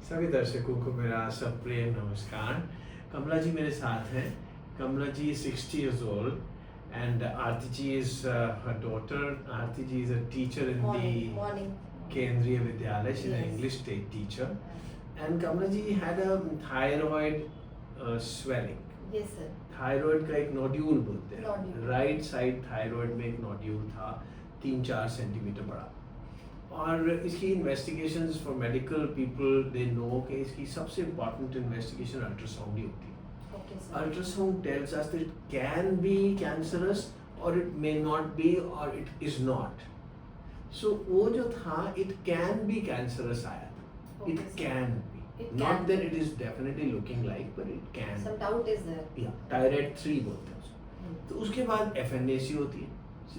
सभी दर्शकों को मेरा सब प्रेम नमस्कार। कमला जी मेरे साथ हैं। कमला जी 60 years old and Aarti ji is her daughter. Aarti ji is a teacher in Morning. the Kendriya Vidyalaya. She's an Yes. English state teacher. And Kamla ji had a thyroid swelling. Yes sir. Thyroid का एक nodule बोलते हैं। Nodule. Right side thyroid में एक nodule था 3-4 centimetre बड़ा। और इसकी investigations for medical people they know कि इसकी सबसे इम्पॉर्टेंट इन्वेस्टिगेशन अल्ट्रासाउंड ही होती है। Okay sir. Ultrasound tells us that it can be cancerous और इट मे नॉट बी और इट इज नॉट। सो वो जो था इट कैन बी कैंसरस आया था। Okay, it sir. Can be It not can that be. It is definitely looking like but it can Some doubt is there. या टायराइड 3 बोलते हैं उसको। तो उसके बाद FNAC होती है।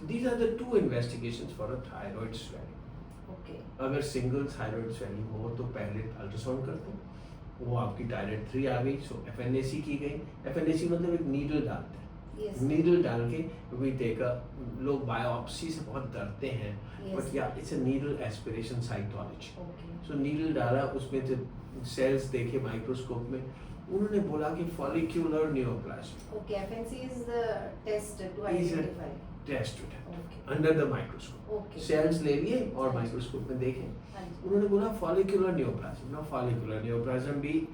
These are the two investigations for a thyroid swelling. Okay. अगर सिंगल थायराइड स्वेलिंग हो तो पहले अल्ट्रासाउंड करते हैं, वो आपकी टायराइड 3 आ गई, सो FNAC की गई। FNAC मतलब एक नीडल डालते हैं। Yes. नीडल डाल के वी टेक अ, लोग बायोप्सी से बहुत डरते हैं Yes. बट या it's a needle aspiration cytology. Okay. So needle डाला, उसमें से सेल्स देखे माइक्रोस्कोप में, उन्होंने बोला कि follicular neoplasm Okay. FNC is the test to Is a- identify. Test Okay. Under the microscope. Okay. Cells ले लिए और माइक्रोस्कोप में देखे, हाँ जी. उन्होंने बोला फॉलिक्यूलर न्यूरोप्लाज्म। ना फॉलिक्यूलर न्यूरोप्लाज्म भी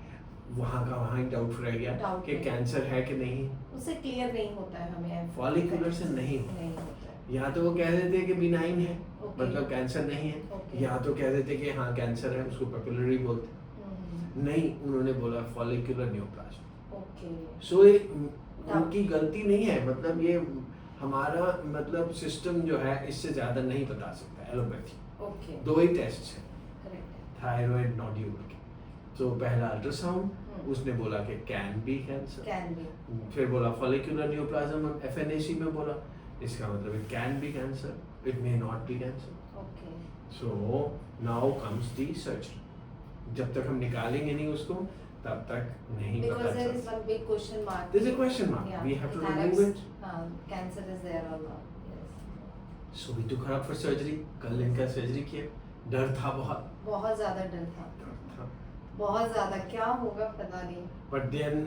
वहाँ का वहाँ ही डाउट रह गया Doubt कि है. कैंसर है कि नहीं। उससे क्लियर नहीं होता है हमें. फॉलिक्यूलर से नहीं होता। नहीं होता है. या तो वो कह देते हैं कि बिनाइन है, Okay. मतलब कैंसर नहीं है, Okay. या तो कह देते हैं कि हाँ कैंसर है, उसको पेपिलरी बोलते हैं। हम्म. नहीं, उन्होंने बोला फॉलिक्यूलर न्यूरोप्लाज्म। Okay. सो ये उनकी गलती नहीं है, मतलब ये हमारा मतलब सिस्टम जो है इससे ज्यादा नहीं बता सकता। Allopathy Okay. 2 ही टेस्ट है Correct. थायराइड नोड्यूल के। तो पहला अल्ट्रासाउंड, हम्म. उसने बोला कि can be cancer. Can be. फिर बोला फॉलिक्यूलर न्यूरोप्लाज्म, FNAC में बोला इसका मतलब it can be cancer, it may not be cancer. Okay. So now comes the surgery. जब तक हम निकालेंगे नहीं उसको तब तक नहीं Because पता there is चलता। one big question mark. There's a question mark. Yeah. We have to Thyroid, remove it. Cancer is there or not? Yes. So we to खराब फॉर सर्जरी। कल इनका सर्जरी किया, डर था बहुत। बहुत ज्यादा डर था. बहुत ज्यादा. क्या होगा पता नहीं. बट देन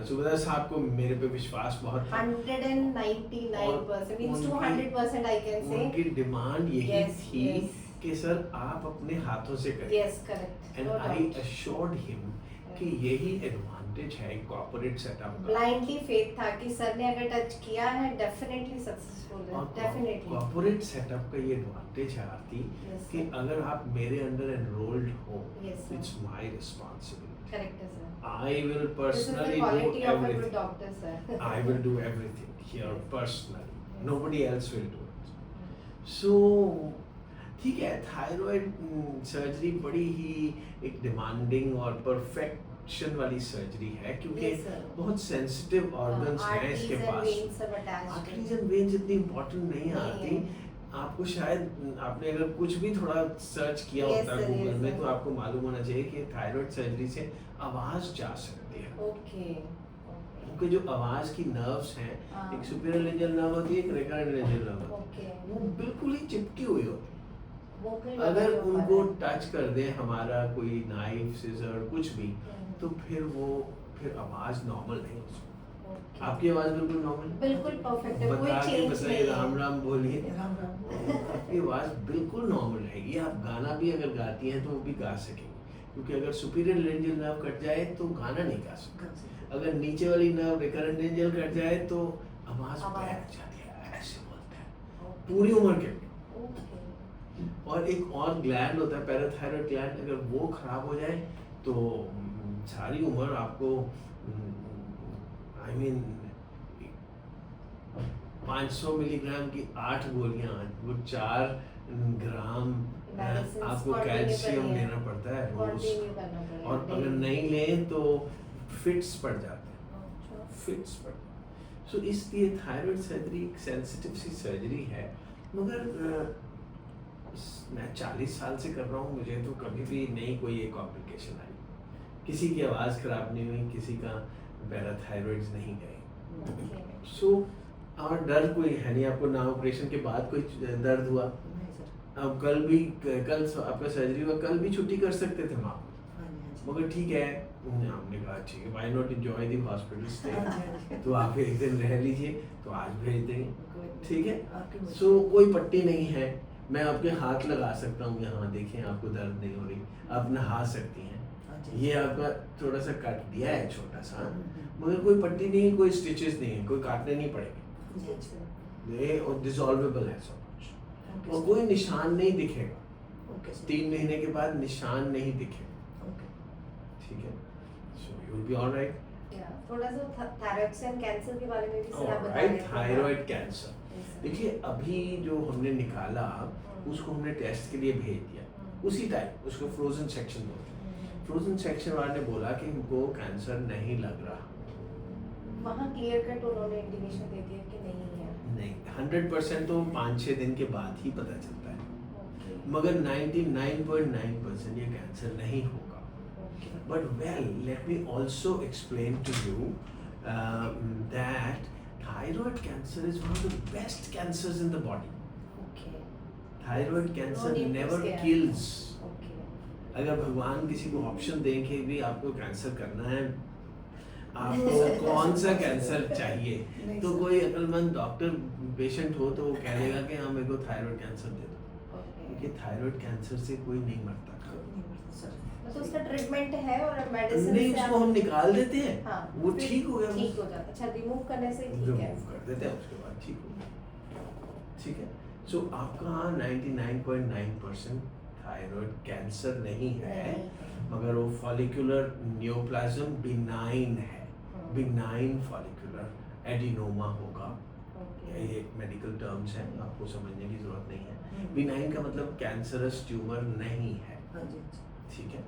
सुबेदार साहब को मेरे पे विश्वास बहुत था। 199% means उनकी- 200% I can say. उनकी डिमांड यही Yes, थी yes. कि सर आप अपने हाथों से करें। Yes, correct. And No I doubt. Assured him कि यही एडवांटेज है कॉर्पोरेट सेटअप का। Blindly faith था कि सर ने अगर टच किया है definitely successful है. और Definitely. कॉर्पोरेट सेटअप का ये एडवांटेज है आरती Yes, कि sir. अगर आप मेरे अंडर एनरोल्ड हो, Yes, sir. It's my responsibility. Correct है sir. I will This is the personally do quality of a good everything. doctor sir. I will do everything here Yes. personally. Yes. Nobody else will do it. So ठीक है, thyroid surgery बड़ी ही एक demanding और perfection वाली surgery है क्योंकि Yes, sir. बहुत sensitive organs हैं Arteries इसके and पास। veins सब attached हैं. आर्टरीज एंड वेन्स इतनी इम्पोर्टेंट नहीं नहीं आती। है. आपको शायद आपने अगर कुछ भी थोड़ा सर्च किया Yes, होता sir, गूगल yes, में sir. तो आपको मालूम होना चाहिए कि थायराइड सर्जरी से आवाज जा सकती है। Okay. क्योंकि जो आवाज की नर्व्स हैं, हाँ. एक सुपीरियर लेंजियल नर्व होती है, एक रिकरेंट लेंजियल नर्व होती Okay. है, वो बिल्कुल ही चिपकी हुई होती है। Vocal अगर जो उनको हमारा- टच कर दे हमारा कोई नाइफ सिजर कुछ भी, हम्म. तो फिर आवाज नॉर्मल नहीं हो सकती। Okay. आपकी आवाज बिल्कुल नॉर्मल है? बिल्कुल perfect है, कोई बता के change बताइए, नहीं है. राम राम बोलिए। आपकी आवाज बिल्कुल नॉर्मल है। ये आप गाना भी अगर गाती हैं तो वो भी गा सकेंगे, क्योंकि अगर सुपीरियर लेंजियल नर्व कट जाए तो गाना नहीं गा सकते। अगर नीचे वाली नर्व रिकरेंट लेंजियल कट जाए तो आवाज बैठ जाती है, ऐसे बोलते हैं पूरी उम्र के लिए। Okay. और एक और ग्लैंड होता है पैराथायरॉयड ग्लैंड, अगर वो खराब हो जाए तो सारी उम्र आपको आई मीन 500 मिलीग्राम की 8 गोलियां, वो 4 ग्राम Medicines आपको continue कैल्शियम करनी है. लेना पड़ता है रोज। Continue करना पड़ेगा. और अगर daily. नहीं लें तो फिट्स पड़ जाते हैं, अच्छा. फिट्स पड़। सो इसलिए थायराइड सर्जरी एक सेंसिटिव सी सर्जरी है, मगर मैं 40 साल से कर रहा हूँ, मुझे तो कभी भी नहीं कोई एक कॉम्प्लिकेशन आई। किसी की आवाज़ खराब नहीं हुई, किसी का पैराथायरॉइड्स नहीं गए। Okay. सो और डर कोई है नहीं आपको, ना ऑपरेशन के बाद कोई दर्द हुआ। अब कल आपका सर्जरी हुआ, कल भी छुट्टी कर सकते थे हम आप, मगर ठीक है, हमने कहा ठीक है, why not enjoy the hospital stay. हाँ जी, हाँ जी। तो आप एक दिन रह लीजिए, तो आज भेज देंगे, कोई नहीं। ठीक है। आपकी मर्जी। सो कोई पट्टी नहीं है, मैं आपके हाथ लगा सकता हूँ यहाँ, देखें आपको दर्द नहीं हो रही, आप नहा सकती हैं। हाँ जी। ये आपका थोड़ा सा कट दिया है छोटा सा, हम्म। मगर कोई पट्टी नहीं, कोई स्टिचेस नहीं है, कोई काटने नहीं पड़ेंगे, जी, अच्छा। ये और डिसॉल्वेबल है सब कुछ, ओके और सर। कोई निशान नहीं दिखेगा, ओके सर। 3 महीने के बाद निशान नहीं दिखेगा, ओके। ठीक है। So you will be alright. थोड़ा सा थायराइड कैंसर के बारे में भी सर आप बता ऑलराइट, रहे थे। Thyroid cancer, Yes, sir. देखिए अभी जो हमने निकाला उसको हमने टेस्ट के लिए भेज दिया, उसी टाइम उसको फ्रोजन सेक्शन बोलते हैं। फ्रोजन सेक्शन वाले ने बोला कि हमको कैंसर नहीं लग रहा, वहाँ क्लियर कट उन्होंने इंडिकेशन दे दिया कि नहीं है। नहीं 100% तो 5-6 दिन के बाद ही पता चलता है, Okay. मगर 99.9% ये कैंसर नहीं होगा। Okay. But well, let me also explain to you that thyroid cancer is one of the best cancers in the body. Okay. Thyroid No cancer need to never scare. kills. Okay. अगर भगवान किसी को option दें कि भी आपको cancer करना है, आपको कौन सा कैंसर चाहिए, नहीं तो सर। कोई अक्लमंद डॉक्टर पेशेंट हो तो वो कह देगा कि हाँ मेरे को थायराइड कैंसर दे दो, Okay. क्योंकि थायराइड कैंसर से कोई नहीं मरता। नहीं मरता सर। मतलब उसका ट्रीटमेंट है और मेडिसिन नहीं, से उसको हम निकाल देते हैं, हाँ, वो फिर ठीक हो गया, ठीक हो जाता। अच्छा, रिमूव करने से ठीक है। रिमूव कर देते हैं, उसके बाद ठीक हो गया, ठीक है। सो आपका 99.9% थायराइड कैंसर नहीं है, मगर वो फॉलिकुलर नियोप्लाज्म बिनाइन है, बिनाइन फॉलिकुलर एडिनोमा होगा। ये एक मेडिकल टर्म्स हैं, आपको समझने की जरूरत नहीं है। बिनाइन का मतलब कैंसरस ट्यूमर नहीं है, हाँ जी। ठीक है।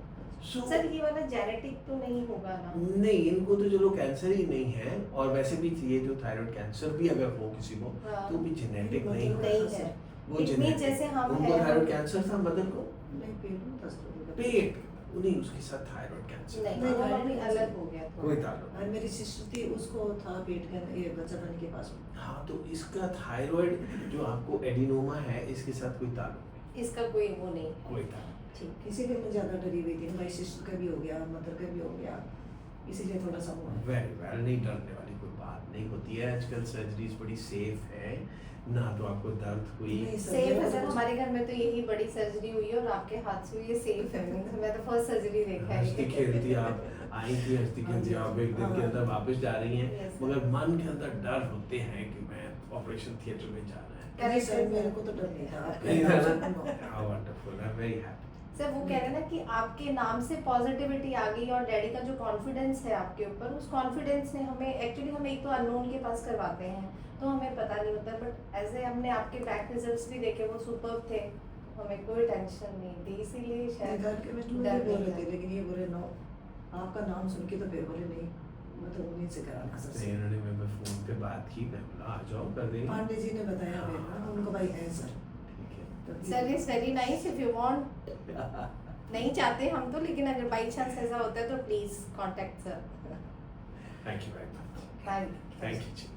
सो सर ये वाला जेनेटिक तो नहीं होगा ना? नहीं, इनको तो चलो कैंसर ही नहीं है, और वैसे भी ये जो थायराइड कैंसर भी अगर हो किसी को हाँ। तो भी जेनेटिक नहीं नहीं होगा, नहीं है। वो It means genetic- जैसे हम उनको हैं, थायराइड कैंसर था मदर को, नहीं पेट में दस्त हो गया। पेट उन्हीं उसके साथ थायराइड कैंसर, नहीं, नहीं, वो thyroid अभी cancer। अलग हो गया था। कोई ताल्लुक और मेरी सिस्टर थी, उसको था पेट का ये बच्चा बन के पास में। नहीं। हाँ, तो इसका थायराइड जो आपको एडिनोमा है इसके साथ कोई ताल्लुक नहीं, इसका कोई वो नहीं। कोई ताल्लुक ठीक। इसीलिए मैं ज़्यादा डरी हुई थी, मेरी सिस्टर का भी हो गया, मदर का भी हो गया, इसीलिए थोड़ा सा हुआ। वेल वेल, नहीं डरने वाली कोई बात नहीं होती है, आजकल सर्जरीज बड़ी सेफ है ना, तो आपको दर्द हुई नहीं सर, सेफ है मेरा सर, कुछ- हमारे घर में तो यही बड़ी सर्जरी हुई है और आपके हाथ से हुई है, सेफ है। मैं तो फर्स्ट सर्जरी देखा है। हंसती खेलती आप आई थी, हंसती खेलती आप एक दिन के अंदर वापस जा रही हैं, Yes, sir. मगर मन के अंदर डर होते हैं कि मैं ऑपरेशन थिएटर में जाना है। नहीं सर, मेरे को तो डर नहीं था। नहीं था ना? आपका How wonderful, I'm very happy. Sir वो कह रहे हैं ना कि आपके नाम से पॉजिटिविटी आ गई और डैडी का जो कॉन्फिडेंस है आपके ऊपर, उस कॉन्फिडेंस ने हमें एक्चुअली, हम एक तो अननोन के पास करवाते हैं तो हमें पता नहीं होता, बट ऐसे हमने आपके बैक रिजल्ट्स भी देखे, वो सुपर्ब थे, हमें कोई टेंशन नहीं थी, इसीलिए शायद घर के में डर बोल नहीं रहे थे, था। लेकिन ये बोले नो, आपका नाम सुन के तो फिर बोले नहीं, मतलब उन्हीं से कराना तो सर। इन्होंने मैं फोन पे बात की, मैं बोला आ जाओ कर देंगे, पांडे जी ने बताया फिर ना, उनको भाई है सर। ठीक है। तभी- sir is very nice, if you want, नहीं चाहते हम तो, लेकिन अगर बाई चांस ऐसा होता है तो please contact sir. Thank you very much. Bye. Thank you.